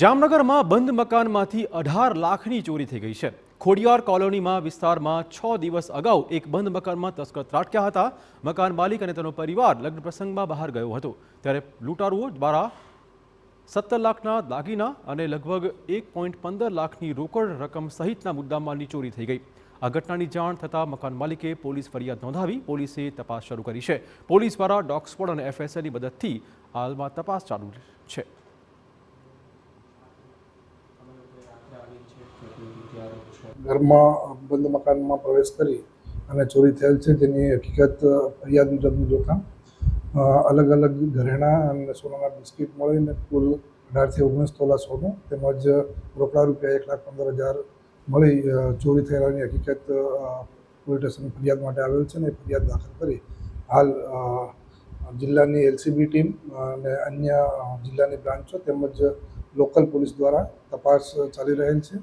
જામનગરમાં બંધ મકાનમાંથી 18 લાખની ચોરી થઈ ગઈ છે। ખોડિયાર કોલોનીમાં વિસ્તારમાં 6 દિવસ અગાઉ એક બંધ મકાનમાં તસ્કર ત્રાટક્યા હતા। મકાન માલિક અને તેનો પરિવાર લગ્ન પ્રસંગમાં બહાર ગયો હતો ત્યારે લૂંટારુઓ દ્વારા 17 લાખના દાગીના અને લગભગ 1.15 લાખની રોકડ રકમ સહિતના મુદ્દામાલની ચોરી થઈ ગઈ। આ ઘટનાની જાણ થતાં મકાન માલિકે પોલીસ ફરિયાદ નોંધાવી પોલીસે તપાસ શરૂ કરી છે। પોલીસ દ્વારા ડોગ સ્ક્વોડ અને FSLની મદદથી હાલમાં તપાસ ચાલુ છે। ઘરમાં બંધ મકાનમાં પ્રવેશ કરી અને ચોરી થયેલ છે તેની હકીકત ફરિયાદ મુજબનું જોતાં અલગ અલગ ઘરેણાં અને સોનાના બિસ્કીટ મળીને કુલ 18 થી 19 તોલા સોનું તેમજ રોકડા રૂપિયા 1,15,000 મળી ચોરી થયેલાની હકીકત પોલીસ સ્ટેશન ફરિયાદ માટે આવેલ છે અને ફરિયાદ દાખલ કરી હાલ જિલ્લાની LCB ટીમ અને અન્ય જિલ્લાની બ્રાન્ચો તેમજ લોકલ પોલીસ દ્વારા તપાસ ચાલી રહેલ છે।